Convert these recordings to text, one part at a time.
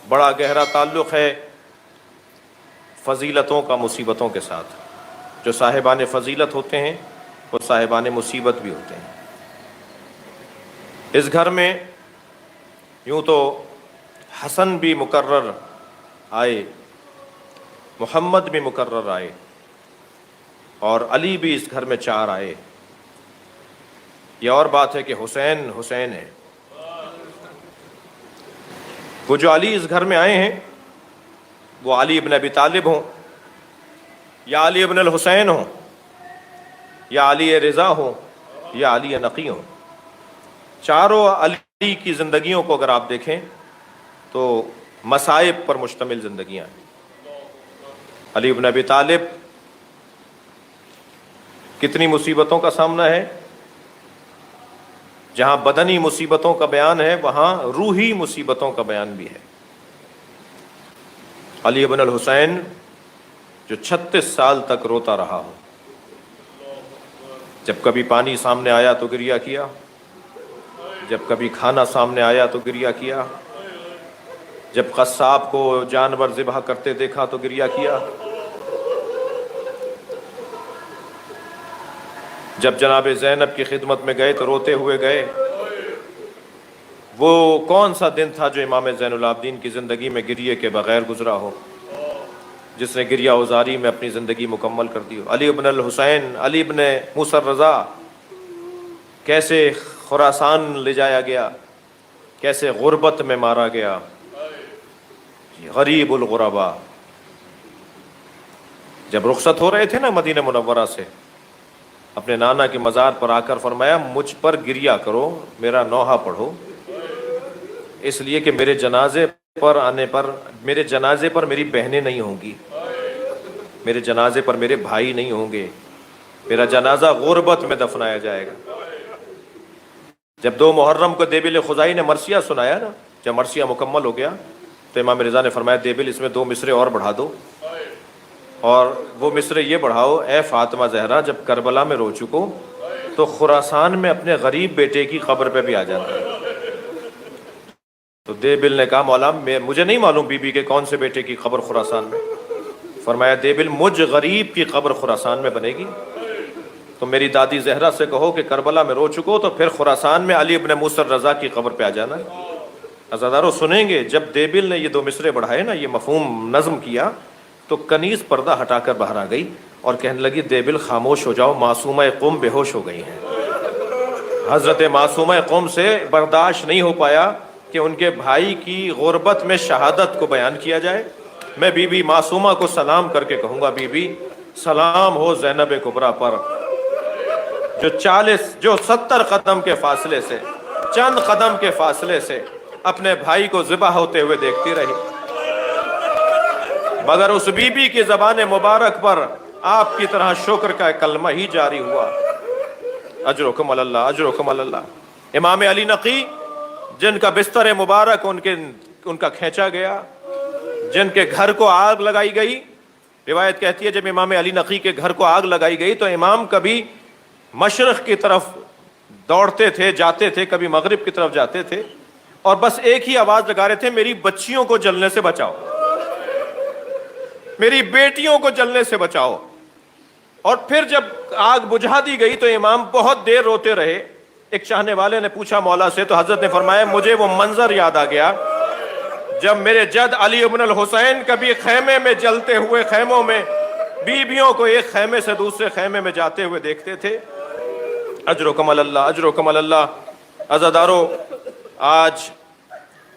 بڑا گہرا تعلق ہے فضیلتوں کا مصیبتوں کے ساتھ۔ جو صاحبان فضیلت ہوتے ہیں وہ صاحبان مصیبت بھی ہوتے ہیں۔ اس گھر میں یوں تو حسن بھی مقرر آئے، محمد بھی مقرر آئے، اور علی بھی اس گھر میں 4 آئے۔ یہ اور بات ہے کہ حسین حسین ہے۔ وہ جو علی اس گھر میں آئے ہیں وہ علی ابن ابی طالب ہوں، یا علی ابن الحسین ہوں، یا علی رضا ہوں، یا علی نقی ہوں۔ چاروں علی کی زندگیوں کو اگر آپ دیکھیں تو مصائب پر مشتمل زندگیاں ہیں۔ علی ابن ابی طالب کتنی مصیبتوں کا سامنا ہے۔ جہاں بدنی مصیبتوں کا بیان ہے وہاں روحی مصیبتوں کا بیان بھی ہے۔ علی ابن الحسین جو 36 سال تک روتا رہا ہو، جب کبھی پانی سامنے آیا تو گریہ کیا، جب کبھی کھانا سامنے آیا تو گریہ کیا، جب قصاب کو جانور ذبح کرتے دیکھا تو گریہ کیا، جب جناب زینب کی خدمت میں گئے تو روتے ہوئے گئے۔ وہ کون سا دن تھا جو امام زین العابدین کی زندگی میں گریے کے بغیر گزرا ہو، جس نے گریہ اوزاری میں اپنی زندگی مکمل کر دی ہو۔ علی ابن الحسین، علی ابن موسیٰ الرضا کیسے خراسان لے جایا گیا، کیسے غربت میں مارا گیا، غریب الغربا۔ جب رخصت ہو رہے تھے نا مدینہ منورہ سے، اپنے نانا کی مزار پر آ کر فرمایا مجھ پر گریہ کرو، میرا نوحہ پڑھو، اس لیے کہ میرے جنازے پر آنے پر، میرے جنازے پر میری بہنیں نہیں ہوں گی، میرے جنازے پر میرے بھائی نہیں ہوں گے، میرا جنازہ غربت میں دفنایا جائے گا۔ جب 2 محرم کو دیبل خزائی نے مرثیہ سنایا نا، جب مرثیہ مکمل ہو گیا تو امام رضا نے فرمایا دیبل اس میں 2 مصرے اور بڑھا دو، اور وہ مصرے یہ بڑھاؤ، اے فاطمہ زہرا جب کربلا میں رو چکو تو خراسان میں اپنے غریب بیٹے کی قبر پہ بھی آ جاتا ہے۔ تو دیبل نے کہا مولا مجھے نہیں معلوم بی بی کے کون سے بیٹے کی قبر خراسان میں۔ فرمایا دیبل مجھ غریب کی قبر خراسان میں بنے گی تو میری دادی زہرا سے کہو کہ کربلا میں رو چکو تو پھر خراسان میں علی ابن موسیٰ الرضا کی قبر پہ آ جانا۔ عزادارو سنیں گے، جب دیبل نے یہ 2 مصرے بڑھائے نا، یہ مفہوم نظم کیا، تو کنیز پردہ ہٹا کر باہر آ گئی اور کہنے لگی دیبل خاموش ہو جاؤ، معصومہ قوم بے ہوش ہو گئی ہیں۔ حضرت معصومہ قوم سے برداشت نہیں ہو پایا کہ ان کے بھائی کی غربت میں شہادت کو بیان کیا جائے۔ میں بی بی معصومہ کو سلام کر کے کہوں گا بی بی سلام ہو زینب کبریٰ پر، جو 70 قدم کے فاصلے سے، چند قدم کے فاصلے سے اپنے بھائی کو ذبح ہوتے ہوئے دیکھتی رہی، مگر اس بی بی کی زبان مبارک پر آپ کی طرح شکر کا کلمہ ہی جاری ہوا۔ اجرکم اللہ، اجرکم اللہ۔ امام علی نقی جن کا بستر مبارک ان کا کھینچا گیا، جن کے گھر کو آگ لگائی گئی، روایت کہتی ہے جب امام علی نقی کے گھر کو آگ لگائی گئی تو امام کبھی مشرق کی طرف دوڑتے تھے، جاتے تھے، کبھی مغرب کی طرف جاتے تھے، اور بس ایک ہی آواز لگا رہے تھے میری بچیوں کو جلنے سے بچاؤ، میری بیٹیوں کو جلنے سے بچاؤ۔ اور پھر جب آگ بجھا دی گئی تو امام بہت دیر روتے رہے۔ ایک چاہنے والے نے پوچھا مولا سے، تو حضرت نے فرمایا مجھے وہ منظر یاد آ گیا جب میرے جد علی ابن الحسین کبھی خیمے میں جلتے ہوئے، خیموں میں بیویوں کو ایک خیمے سے دوسرے خیمے میں جاتے ہوئے دیکھتے تھے۔ اجرکم اللہ، اجرکم اللہ۔ عزادارو آج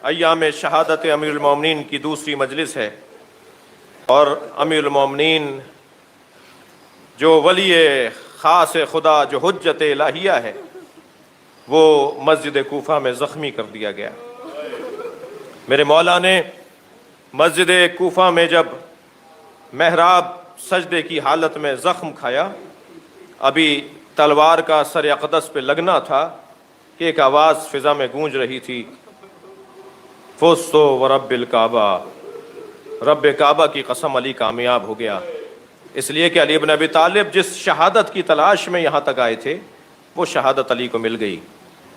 ایام شہادت امیر المومنین کی دوسری مجلس ہے، اور امیر المومنین جو ولی خاص خدا، جو حجت الہیہ ہے، وہ مسجد کوفہ میں زخمی کر دیا گیا۔ میرے مولا نے مسجد کوفہ میں جب محراب سجدے کی حالت میں زخم کھایا، ابھی تلوار کا سر اقدس پہ لگنا تھا کہ ایک آواز فضا میں گونج رہی تھی، فزت ورب الکعبہ، رب کعبہ کی قسم علی کامیاب ہو گیا۔ اس لیے کہ علی ابن ابی طالب جس شہادت کی تلاش میں یہاں تک آئے تھے وہ شہادت علی کو مل گئی،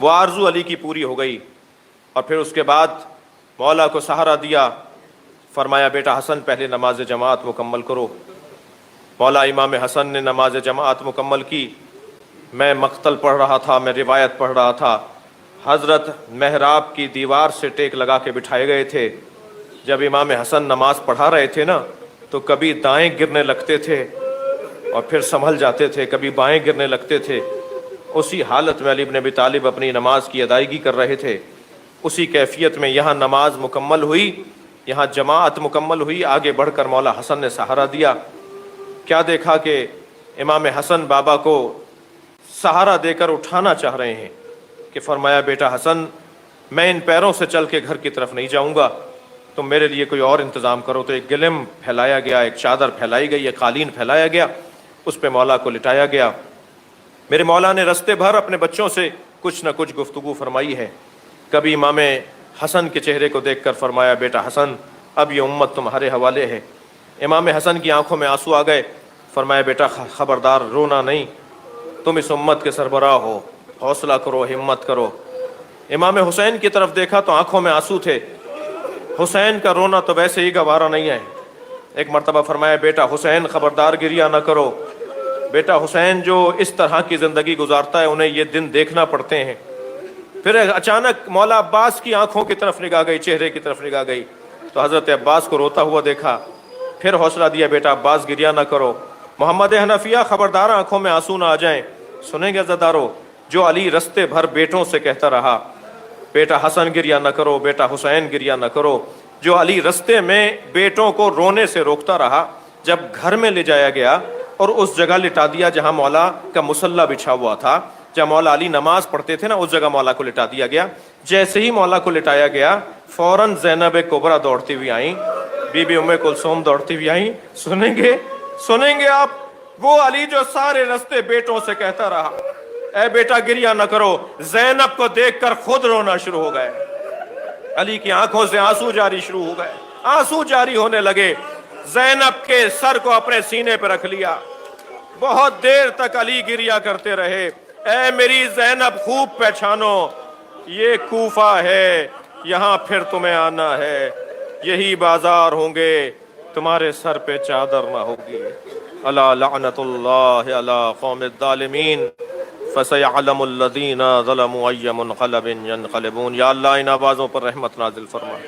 وہ آرزو علی کی پوری ہو گئی۔ اور پھر اس کے بعد مولا کو سہارا دیا، فرمایا بیٹا حسن پہلے نماز جماعت مکمل کرو۔ مولا امام حسن نے نماز جماعت مکمل کی۔ میں مقتل پڑھ رہا تھا، میں روایت پڑھ رہا تھا۔ حضرت محراب کی دیوار سے ٹیک لگا کے بٹھائے گئے تھے۔ جب امام حسن نماز پڑھا رہے تھے نا تو کبھی دائیں گرنے لگتے تھے اور پھر سنبھل جاتے تھے، کبھی بائیں گرنے لگتے تھے۔ اسی حالت میں علی بن ابی طالب اپنی نماز کی ادائیگی کر رہے تھے۔ اسی کیفیت میں یہاں نماز مکمل ہوئی، یہاں جماعت مکمل ہوئی۔ آگے بڑھ کر مولا حسن نے سہارا دیا۔ کیا دیکھا کہ امام حسن بابا کو سہارا دے کر اٹھانا چاہ رہے ہیں کہ فرمایا بیٹا حسن میں ان پیروں سے چل کے گھر کی طرف نہیں جاؤں گا، تم میرے لیے کوئی اور انتظام کرو۔ تو ایک گلم پھیلایا گیا، ایک چادر پھیلائی گئی، ایک قالین پھیلایا گیا، اس پہ مولا کو لٹایا گیا۔ میرے مولا نے رستے بھر اپنے بچوں سے کچھ نہ کچھ گفتگو فرمائی ہے۔ کبھی امام حسن کے چہرے کو دیکھ کر فرمایا بیٹا حسن اب یہ امت تمہارے حوالے ہے۔ امام حسن کی آنکھوں میں آنسو آ گئے۔ فرمایا بیٹا خبردار رونا نہیں، تم اس امت کے سربراہ ہو، حوصلہ کرو، ہمت کرو۔ امام حسین کی طرف دیکھا تو آنکھوں میں آنسو تھے۔ حسین کا رونا تو ویسے ہی گوارا نہیں ہے۔ ایک مرتبہ فرمایا بیٹا حسین خبردار گریہ نہ کرو، بیٹا حسین جو اس طرح کی زندگی گزارتا ہے انہیں یہ دن دیکھنا پڑتے ہیں۔ پھر اچانک مولا عباس کی آنکھوں کی طرف نگاہ گئی، چہرے کی طرف نگاہ گئی تو حضرت عباس کو روتا ہوا دیکھا۔ پھر حوصلہ دیا بیٹا عباس گریہ نہ کرو۔ محمد حنفیہ خبردار آنکھوں میں آنسو نہ آ جائیں۔ سنیں گے عزادارو، جو علی رستے بھر بیٹوں سے کہتا رہا بیٹا حسن گریہ نہ کرو، بیٹا حسین گریہ نہ کرو، جو علی رستے میں بیٹوں کو رونے سے روکتا رہا، جب گھر میں لے جایا گیا اور اس جگہ لٹا دیا جہاں مولا کا مصلی بچھا ہوا تھا، جہاں مولا علی نماز پڑھتے تھے نا، اس جگہ مولا کو لٹا دیا گیا۔ جیسے ہی مولا کو لٹایا گیا فوراً زینب کبریٰ دوڑتی ہوئی آئیں، بی بی ام کلثوم دوڑتی ہوئی آئیں۔ سنیں گے آپ، وہ علی جو سارے رستے بیٹوں سے کہتا رہا اے بیٹا گریہ نہ کرو، زینب کو دیکھ کر خود رونا شروع ہو گئے۔ علی کی آنکھوں سے آنسو جاری شروع ہو گئے، آنسو جاری ہونے لگے۔ زینب کے سر کو اپنے سینے پہ رکھ لیا۔ بہت دیر تک علی گریہ کرتے رہے، اے میری زینب خوب پہچانو، یہ کوفہ ہے، یہاں پھر تمہیں آنا ہے، یہی بازار ہوں گے، تمہارے سر پہ چادر نہ ہوگی۔ الا لعنت اللہ علی قوم الظالمین فسيعلم الذين ظلموا أي منقلب ينقلبون۔ یا اللہ ان آوازوں پر رحمت نازل فرما۔